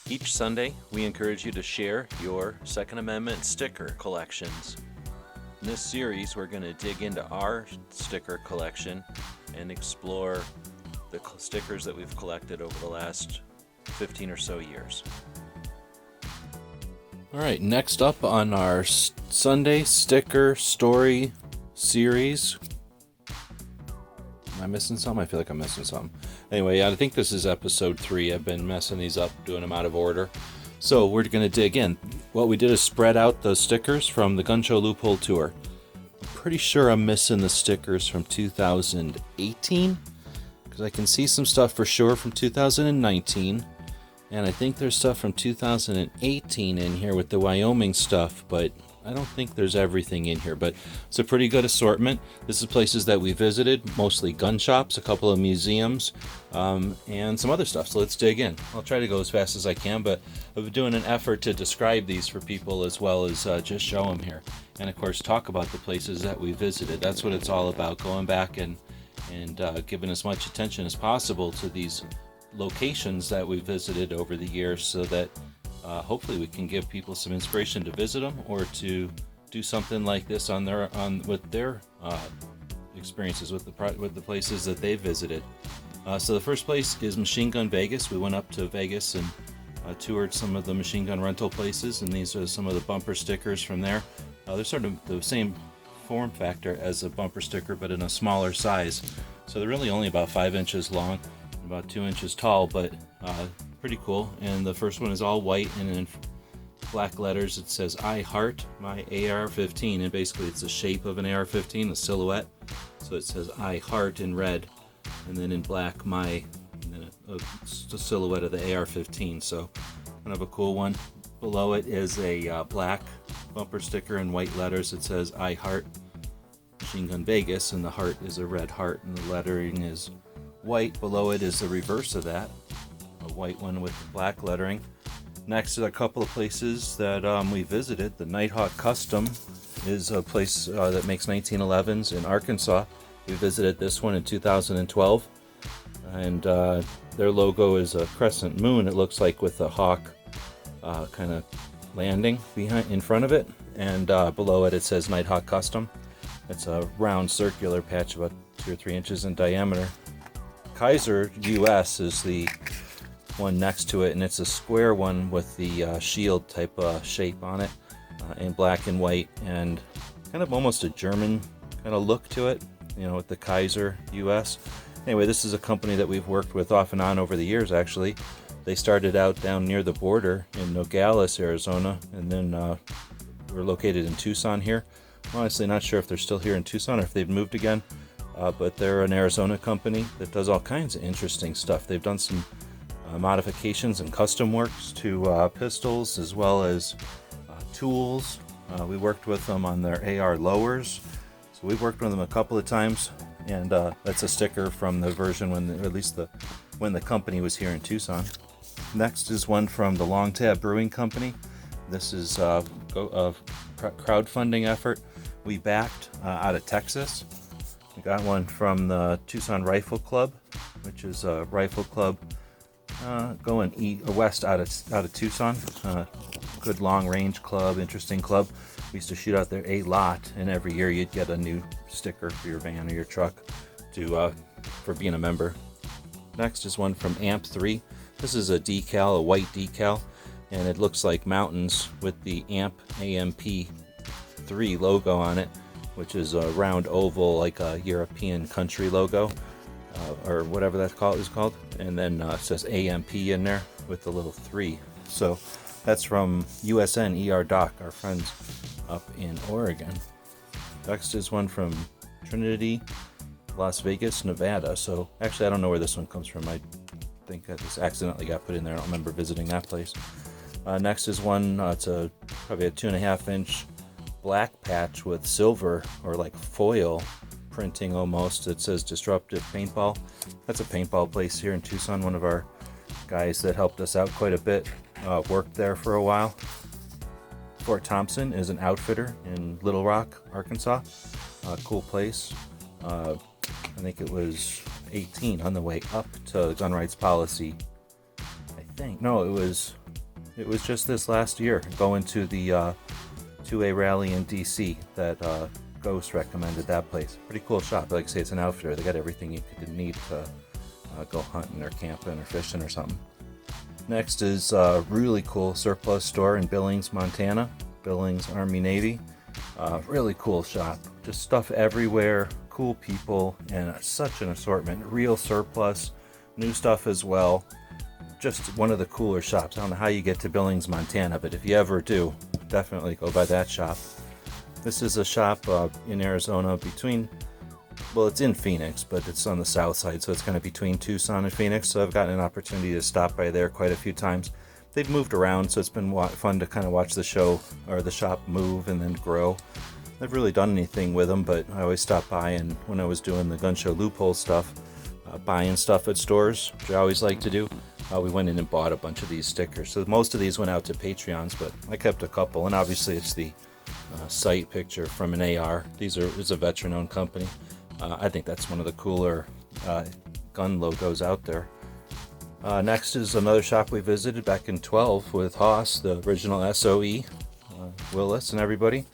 Each Sunday, we encourage you to share your Second Amendment sticker collections. In this series, we're going to dig into our sticker collection and explore the stickers that we've collected over the last 15 or so years. All right, next up on our Sunday sticker story series. Am I missing some? I feel like I'm missing some. Anyway, I think this is episode 3. I've been messing these up, doing them out of order. So we're going to dig in. What we did is spread out those stickers from the Gun Show Loophole tour. I'm pretty sure I'm missing the stickers from 2018, because I can see some stuff for sure from 2019. And I think there's stuff from 2018 in here with the Wyoming stuff, but I don't think there's everything in here, but it's a pretty good assortment. This is places that we visited, mostly gun shops, a couple of museums, and some other stuff. So let's dig in. I'll try to go as fast as I can, but I've been doing an effort to describe these for people as well as just show them here. And of course, talk about the places that we visited. That's what it's all about, going back and giving as much attention as possible to these locations that we visited over the years, so that hopefully we can give people some inspiration to visit them or to do something like this with their experiences with the places that they visited. So the first place is Machine Gun Vegas. We went up to Vegas and toured some of the machine gun rental places, and these are some of the bumper stickers from there. They're sort of the same form factor as a bumper sticker, but in a smaller size. So they're really only about 5 inches long, about 2 inches tall, but pretty cool. And the first one is all white, and in black letters it says "I heart my AR-15," and basically it's the shape of an AR-15, the silhouette. So it says "I heart" in red, and then in black and then the silhouette of the AR-15. So kind of a cool one. Below it is a black bumper sticker in white letters. It says "I heart Machine Gun Vegas," and the heart is a red heart, and the lettering is white. Below it is the reverse of that, a white one with black lettering. Next is a couple of places that we visited. The Nighthawk Custom is a place that makes 1911s in Arkansas. We visited this one in 2012, and their logo is a crescent moon, it looks like, with a hawk kind of landing in front of it, and below it says Nighthawk Custom. It's a round circular patch about 2 or 3 inches in diameter. Kaiser US is the one next to it, and it's a square one with the shield type shape on it, in black and white, and kind of almost a German kind of look to it, with the Kaiser US. Anyway, this is a company that we've worked with off and on over the years, actually. They started out down near the border in Nogales, Arizona, and then we're located in Tucson here. I'm honestly not sure if they're still here in Tucson or if they've moved again. But they're an Arizona company that does all kinds of interesting stuff. They've done some modifications and custom works to pistols, as well as tools. We worked with them on their AR lowers. So we've worked with them a couple of times, and that's a sticker from the version when the company was here in Tucson. Next is one from the Long Tab Brewing Company. This is a crowdfunding effort we backed out of Texas. We got one from the Tucson Rifle Club, which is a rifle club going west out of Tucson. Good long range club, interesting club. We used to shoot out there a lot, and every year you'd get a new sticker for your van or your truck for being a member. Next is one from AMP3. This is a decal, a white decal, and it looks like mountains with the AMP3 logo on it, which is a round oval, like a European country logo, or whatever that's called. And then it says AMP in there with the little 3. So that's from USN ER Doc, our friends up in Oregon. Next is one from Trinity, Las Vegas, Nevada. So actually, I don't know where this one comes from. I think I just accidentally got put in there. I don't remember visiting that place. Next is one, it's probably a 2.5 inch black patch with silver or like foil printing almost. It says Disruptive Paintball. That's a paintball place here in Tucson. One of our guys that helped us out quite a bit worked there for a while. Fort Thompson is an outfitter in Little Rock, Arkansas. Cool place. I think it was 18 on the way up to gun rights policy. I think. No, it was It was just this last year, going to the 2A rally in DC that Ghost recommended that place. Pretty cool shop. Like I say, it's an outfitter. They got everything you could need to go hunting or camping or fishing or something. Next is a really cool surplus store in Billings, Montana. Billings Army Navy. Really cool shop. Just stuff everywhere, cool people, and such an assortment. Real surplus, new stuff as well. Just one of the cooler shops. I don't know how you get to Billings, Montana, but if you ever do, definitely go by that shop. This is a shop in Arizona between, well, it's in Phoenix, but it's on the south side, so it's kind of between Tucson and Phoenix, so I've gotten an opportunity to stop by there quite a few times. They've moved around, so it's been fun to kind of watch the show, or the shop move and then grow. I've never really done anything with them, but I always stop by, and when I was doing the gun show Loophole stuff, buying stuff at stores, which I always like to do, we went in and bought a bunch of these stickers. So most of these went out to Patreons, but I kept a couple, and obviously it's the sight picture from an AR. It's a veteran-owned company. I think that's one of the cooler gun logos out there. Next is another shop we visited back in 12 with Haas, the original SOE, Willis and everybody.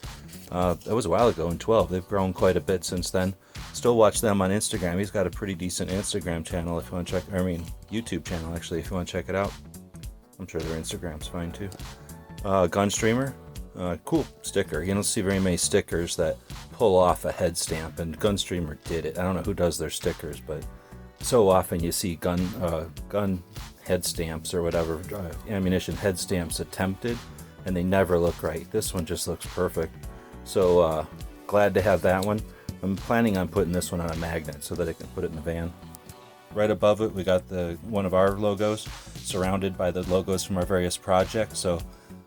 That was a while ago in 12. They've grown quite a bit since then. Still watch them on Instagram. He's got a pretty decent Instagram channel if you want to check, YouTube channel actually, if you want to check it out. I'm sure their Instagram's fine too. Gunstreamer, cool sticker. You don't see very many stickers that pull off a head stamp, and Gunstreamer did it. I don't know who does their stickers, but so often you see gun head stamps or whatever, ammunition head stamps attempted, and they never look right. This one just looks perfect. So glad to have that one. I'm planning on putting this one on a magnet so that I can put it in the van. Right above it, we got one of our logos, surrounded by the logos from our various projects. So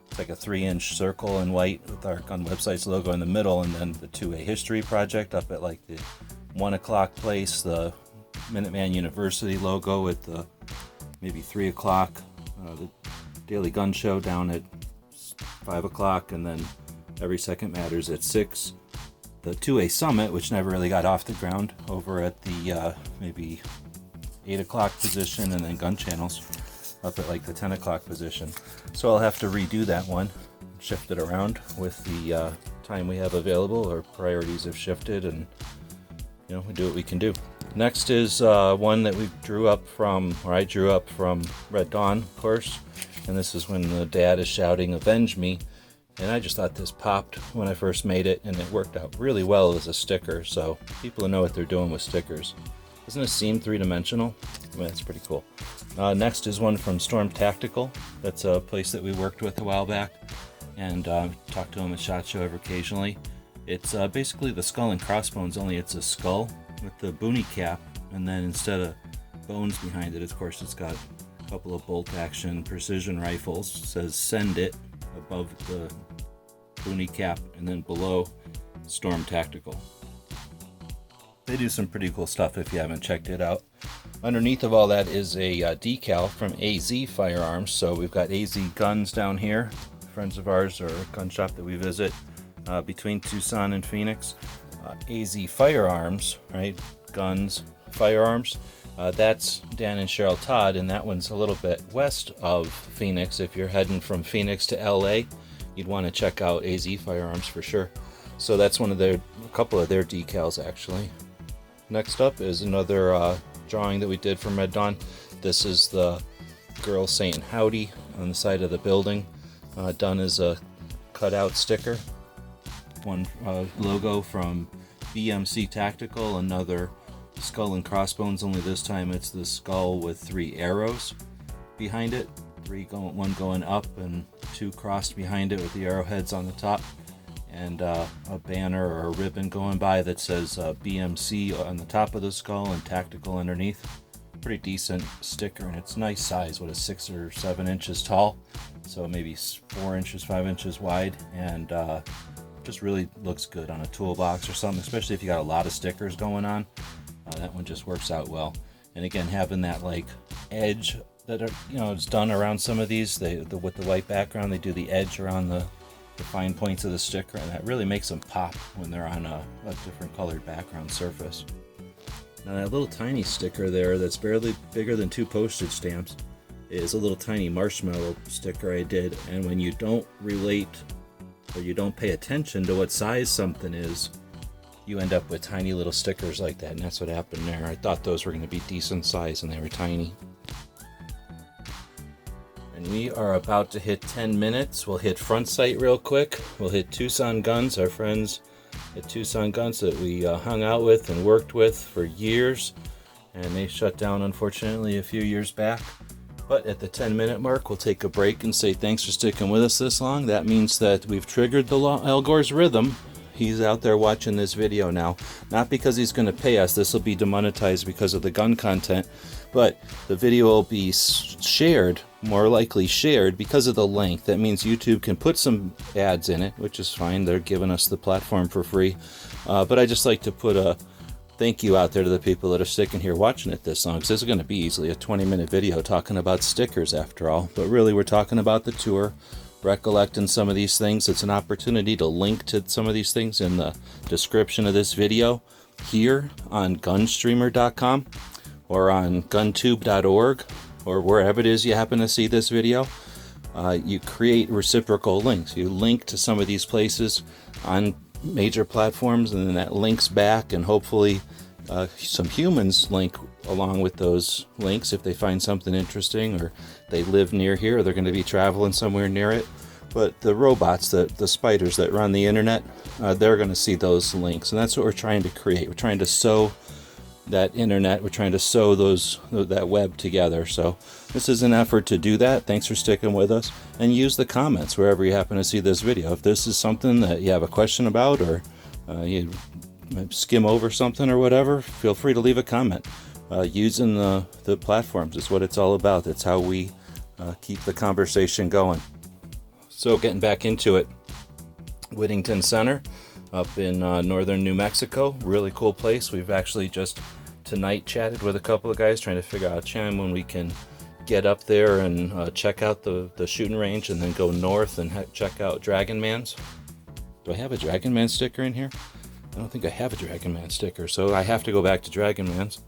it's like a 3-inch circle in white with our Gun Websites logo in the middle, and then the 2A History project up at like the 1 o'clock place, the Minuteman University logo with the maybe 3 o'clock, the Daily Gun Show down at 5 o'clock, and then Every Second Matters at 6. The 2A Summit, which never really got off the ground, over at the maybe 8 o'clock position, and then Gun Channels up at like the 10 o'clock position. So I'll have to redo that one, shift it around with the time we have available. Our priorities have shifted, and we do what we can do. Next is one that I drew up from Red Dawn, of course, and this is when the dad is shouting, "Avenge me." And I just thought this popped when I first made it, and it worked out really well as a sticker, so people who know what they're doing with stickers. Doesn't it seem three-dimensional? I mean, that's pretty cool. Next is one from Storm Tactical. That's a place that we worked with a while back, and talked to them at SHOT Show occasionally. It's basically the skull and crossbones, only it's a skull with the boonie cap, and then instead of bones behind it, of course, it's got a couple of bolt-action precision rifles. It says "Send It" above the boonie cap, and then below Storm Tactical. They do some pretty cool stuff if you haven't checked it out. Underneath of all that is a decal from AZ Firearms. So we've got AZ Guns down here, friends of ours, or a gun shop that we visit between Tucson and Phoenix. AZ Firearms, right? Guns, firearms. That's Dan and Cheryl Todd, and that one's a little bit west of Phoenix. If you're heading from Phoenix to LA, you'd want to check out AZ Firearms for sure. So that's a couple of their decals actually. Next up is another drawing that we did from Red Dawn. This is the girl saying howdy on the side of the building, done as a cutout sticker. One logo from BMC Tactical, another skull and crossbones, only this time it's the skull with 3 arrows behind it, one going up and 2 crossed behind it with the arrowheads on the top, and a banner or a ribbon going by that says BMC on the top of the skull and Tactical underneath. Pretty decent sticker, and it's nice size. What is 6 or 7 inches tall, so maybe 4 inches, 5 inches wide, and just really looks good on a toolbox or something, especially if you got a lot of stickers going on. That one just works out well. And again, having that like edge that it's done around some of these, with the white background, they do the edge around the fine points of the sticker, and that really makes them pop when they're on a different colored background surface. Now that little tiny sticker there that's barely bigger than 2 postage stamps, is a little tiny marshmallow sticker I did, and when you don't relate or you don't pay attention to what size something is, you end up with tiny little stickers like that, and that's what happened there. I thought those were going to be decent size, and they were tiny. And we are about to hit 10 minutes. We'll hit Front Sight real quick. We'll hit Tucson Guns, our friends at Tucson Guns that we hung out with and worked with for years. And they shut down, unfortunately, a few years back. But at the 10-minute mark, we'll take a break and say thanks for sticking with us this long. That means that we've triggered the Al Gore's rhythm. He's out there watching this video now. Not because he's going to pay us. This will be demonetized because of the gun content. But the video will be shared, more likely shared, because of the length. That means YouTube can put some ads in it, which is fine. They're giving us the platform for free. But I just like to put a thank you out there to the people that are sticking here watching it this long, because this is going to be easily a 20-minute video talking about stickers after all. But really, we're talking about the tour, recollecting some of these things. It's an opportunity to link to some of these things in the description of this video here on gunstreamer.com or on guntube.org or wherever it is you happen to see this video. You create reciprocal links. You link to some of these places on major platforms, and then that links back, and hopefully some humans link along with those links if they find something interesting, or they live near here, or they're going to be traveling somewhere near it. But the robots, the spiders that run the internet, they're going to see those links, and that's what we're trying to create. We're trying to sew that internet, we're trying to sew that web together. So this is an effort to do that. Thanks for sticking with us, and use the comments wherever you happen to see this video. If this is something that you have a question about, or you skim over something or whatever, feel free to leave a comment. Using the platforms is what it's all about. That's how we keep the conversation going. So getting back into it, Whittington Center up in northern New Mexico. Really cool place. We've actually just tonight chatted with a couple of guys trying to figure out a time when we can get up there and check out the shooting range, and then go north and check out Dragon Man's. Do I have a Dragon Man sticker in here? I don't think I have a Dragon Man sticker, so I have to go back to Dragon Man's.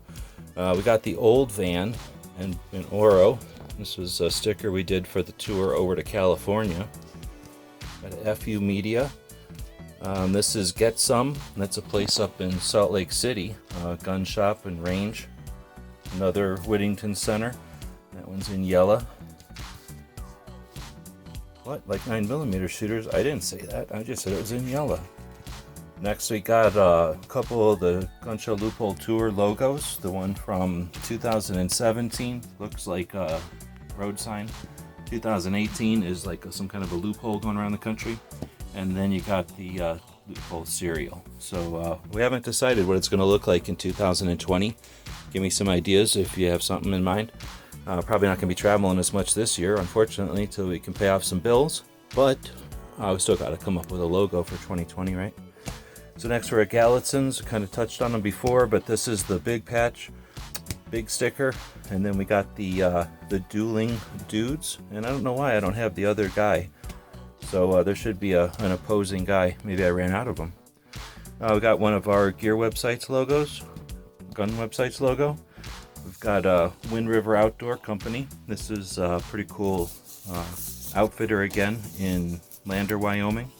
We got the old van in Oro. This was a sticker we did for the tour over to California. Got FU Media. This is Get Some. That's a place up in Salt Lake City, gun shop and range. Another Whittington Center. That one's in yellow. What? Like 9mm shooters? I didn't say that. I just said it was in yellow. Next we got a couple of the Gun Show Loophole Tour logos. The one from 2017 looks like a road sign. 2018 is like some kind of a loophole going around the country. And then you got the Loophole cereal. So we haven't decided what it's going to look like in 2020. Give me some ideas if you have something in mind. Probably not going to be traveling as much this year, unfortunately, till we can pay off some bills. But we still got to come up with a logo for 2020, right? So next we're at Gallitzins. Kind of touched on them before, but this is the big patch, big sticker. And then we got the dueling dudes. And I don't know why I don't have the other guy. So there should be an opposing guy. Maybe I ran out of them. We got one of our gear websites logos, gun websites logo. We've got Wind River Outdoor Company. This is a pretty cool outfitter again in Lander, Wyoming.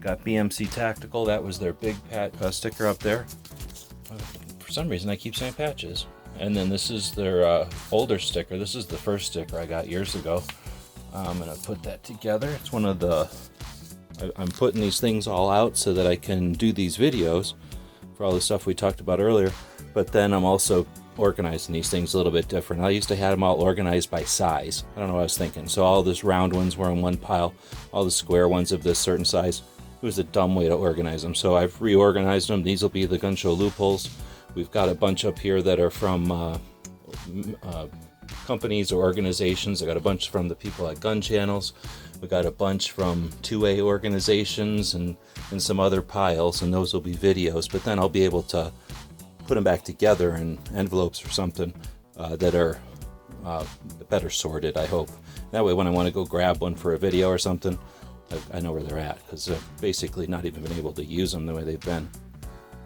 Got BMC Tactical. That was their big sticker up there. For some reason I keep saying patches. And then this is their older sticker. This is the first sticker I got years ago. I'm going to put that together. It's one of the... I'm putting these things all out so that I can do these videos for all the stuff we talked about earlier. But then I'm also organizing these things a little bit different. I used to have them all organized by size. I don't know what I was thinking. So all these round ones were in one pile. All the square ones of this certain size. It was a dumb way to organize them. So I've reorganized them. These will be the Gun Show loopholes. We've got a bunch up here that are from companies or organizations. I got a bunch from the people at Gun Channels. We got a bunch from 2A organizations and some other piles, and those will be videos. But then I'll be able to put them back together in envelopes or something that are better sorted, I hope. That way when I want to go grab one for a video or something, I know where they're at, because I've basically not even been able to use them the way they've been.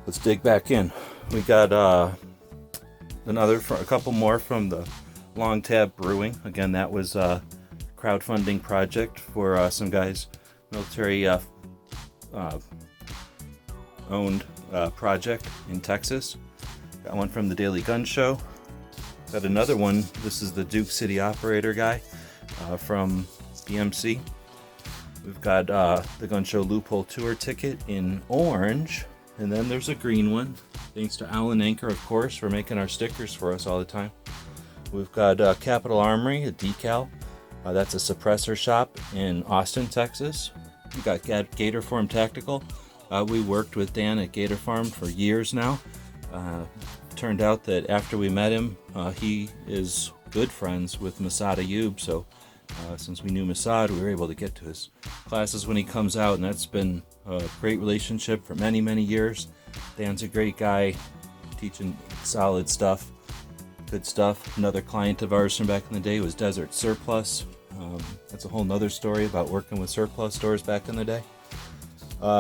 Let's dig back in. We got a couple more from the Long Tab Brewing. Again, that was a crowdfunding project for some guys, military owned project in Texas. Got one from the Daily Gun Show. Got another one. This is the Duke City Operator guy from BMC. We've got the Gun Show Loophole Tour ticket in orange. And then there's a green one. Thanks to Alan Anchor, of course, for making our stickers for us all the time. We've got Capital Armory, a decal. That's a suppressor shop in Austin, Texas. We've got Gator Farm Tactical. We worked with Dan at Gator Farm for years now. Turned out that after we met him, he is good friends with Masad Ayub. So since we knew Masad, we were able to get to his classes when he comes out, and that's been a great relationship for many, many years. Dan's a great guy, teaching solid stuff, good stuff. Another client of ours from back in the day was Desert Surplus. That's a whole nother story about working with surplus stores back in the day.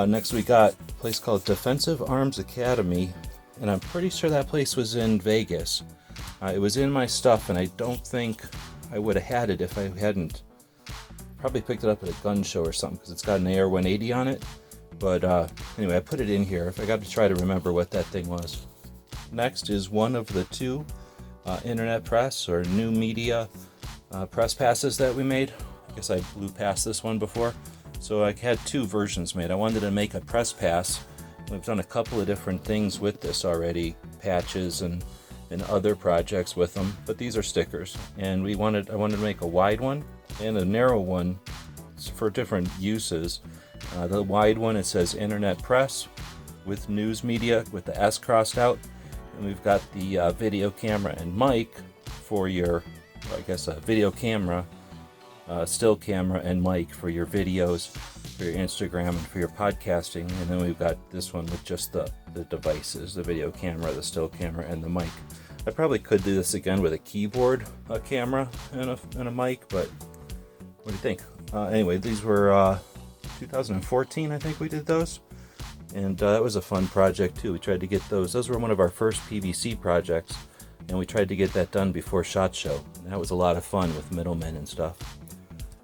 Next we got a place called Defensive Arms Academy, and I'm pretty sure that place was in Vegas. It was in my stuff, and I don't think I would have had it if I hadn't probably picked it up at a gun show or something, because it's got an AR-180 on it. But anyway, I put it in here. I got to try to remember what that thing was. Next is one of the two internet press or new media press passes that we made. I guess I blew past this one before. So I had two versions made. I wanted to make a press pass. We've done a couple of different things with this already, patches and other projects with them, but these are stickers. And I wanted to make a wide one and a narrow one for different uses. The wide one, it says Internet Press with news media with the S crossed out. And we've got the video camera and mic for your, I guess, a video camera, still camera and mic for your videos, for your Instagram and for your podcasting. And then we've got this one with just the devices, the video camera, the still camera, and the mic. I probably could do this again with a keyboard, a camera, and a mic, but what do you think? Anyway, these were 2014, I think we did those. And that was a fun project too. We tried to get those. Those were one of our first PVC projects, and we tried to get that done before SHOT Show. And that was a lot of fun with middlemen and stuff.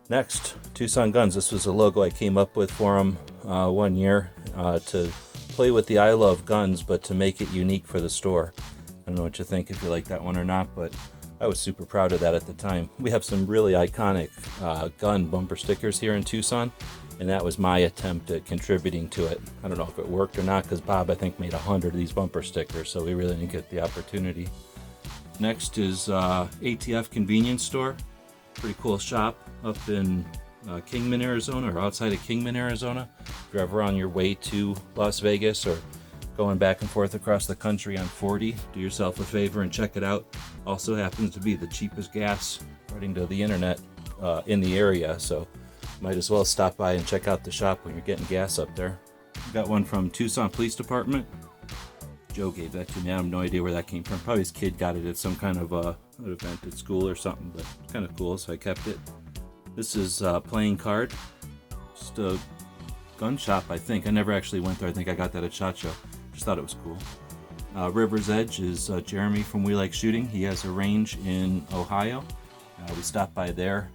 Next, Tucson Guns. This was a logo I came up with for them one year to play with the I Love Guns, but to make it unique for the store. I don't know what you think, if you like that one or not, but I was super proud of that at the time. We have some really iconic gun bumper stickers here in Tucson, and that was my attempt at contributing to it. I don't know if it worked or not, because Bob, I think, made 100 of these bumper stickers, so we really didn't get the opportunity. Next is ATF Convenience Store. Pretty cool shop up in Kingman, Arizona, or outside of Kingman, Arizona. If you're ever on your way to Las Vegas or going back and forth across the country on 40, do yourself a favor and check it out. Also happens to be the cheapest gas, according to the internet, in the area, so might as well stop by and check out the shop when you're getting gas up there. Got one from Tucson Police Department. Joe gave that to me. I have no idea where that came from. Probably his kid got it at some kind of an event at school or something, but it's kind of cool, so I kept it. This is Playing Card. Just a gun shop, I think. I never actually went there. I think I got that at SHOT Show. Just thought it was cool. River's Edge is Jeremy from We Like Shooting. He has a range in Ohio. We stopped by there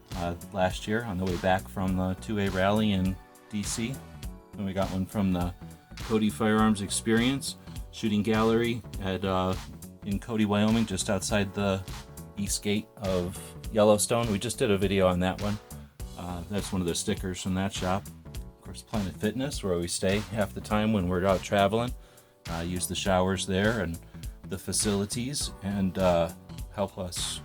last year on the way back from the 2A rally in DC. And we got one from the Cody Firearms Experience shooting gallery in Cody, Wyoming, just outside the east gate of Yellowstone. We just did a video on that one. That's one of the stickers from that shop. Of course, Planet Fitness, where we stay half the time when we're out traveling. Use the showers there and the facilities, and help us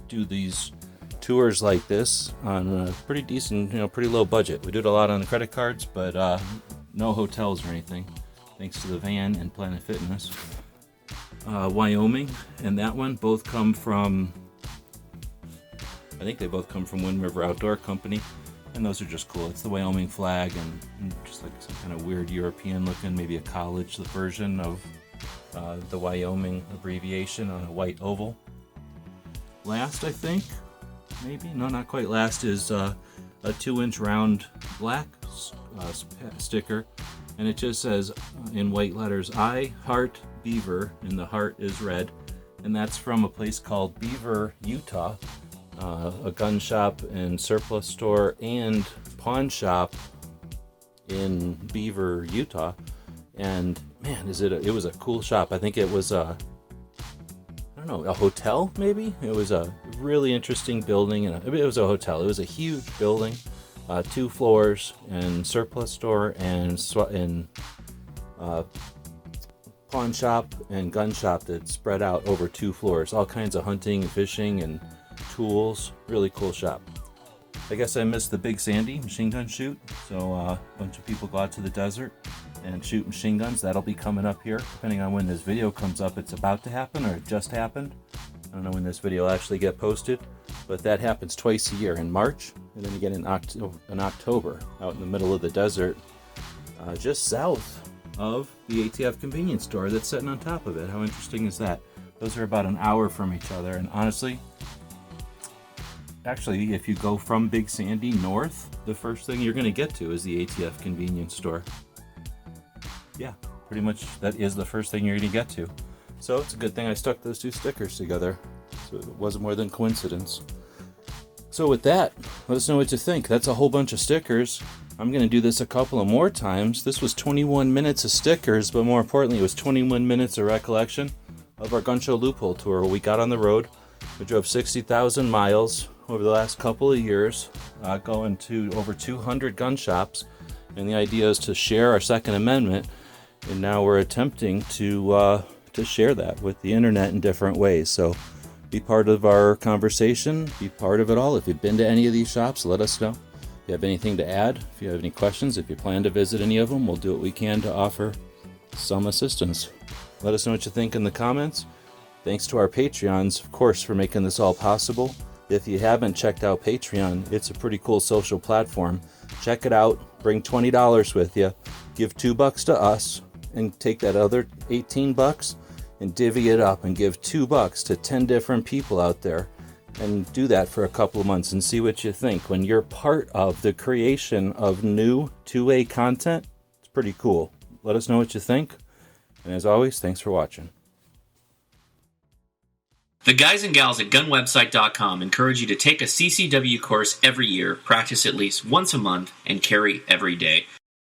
do these tours like this on a pretty decent, pretty low budget. We do it a lot on the credit cards, but no hotels or anything, thanks to the van and Planet Fitness. Wyoming and that one both come from, I think they both come from Wind River Outdoor Company, and those are just cool. It's the Wyoming flag and just like some kind of weird European looking, maybe a college version of the Wyoming abbreviation on a white oval. Last, I think, maybe, no, not quite last, is a 2-inch round black sticker, and it just says in white letters, I heart beaver, and the heart is red, and that's from a place called Beaver, Utah, a gun shop and surplus store and pawn shop in Beaver, Utah. And man, it was a cool shop. I think it was I don't know, a hotel maybe. It was a really interesting building, and it was a hotel. It was a huge building, 2 floors, and surplus store and pawn shop and gun shop that spread out over 2 floors. All kinds of hunting and fishing and tools. Really cool shop. I guess I missed the Big Sandy machine gun shoot, so a bunch of people go out to the desert and shoot machine guns. That'll be coming up here, depending on when this video comes up. It's about to happen or it just happened. I don't know when this video will actually get posted, but that happens twice a year, in March and then again in October, out in the middle of the desert, just south of the ATF convenience store that's sitting on top of it. How interesting is that? Those are about an hour from each other, and honestly, actually, if you go from Big Sandy north, the first thing you're going to get to is the ATF convenience store. Yeah, pretty much that is the first thing you're going to get to. So it's a good thing I stuck those 2 stickers together, so it wasn't more than coincidence. So with that, let us know what you think. That's a whole bunch of stickers. I'm going to do this a couple of more times. This was 21 minutes of stickers, but more importantly, it was 21 minutes of recollection of our gun show Loophole tour. We got on the road. We drove 60,000 miles over the last couple of years, going to over 200 gun shops. And the idea is to share our Second Amendment. And now we're attempting to share that with the internet in different ways. So be part of our conversation. Be part of it all. If you've been to any of these shops, let us know. If you have anything to add, if you have any questions, if you plan to visit any of them, we'll do what we can to offer some assistance. Let us know what you think in the comments. Thanks to our Patreons, of course, for making this all possible. If you haven't checked out Patreon, it's a pretty cool social platform. Check it out. Bring $20 with you. Give $2 to us, and take that other $18 and divvy it up and give $2 to 10 different people out there. And do that for a couple of months and see what you think. When you're part of the creation of new 2A content, it's pretty cool. Let us know what you think. And as always, thanks for watching. The guys and gals at gunwebsite.com encourage you to take a CCW course every year, practice at least once a month, and carry every day.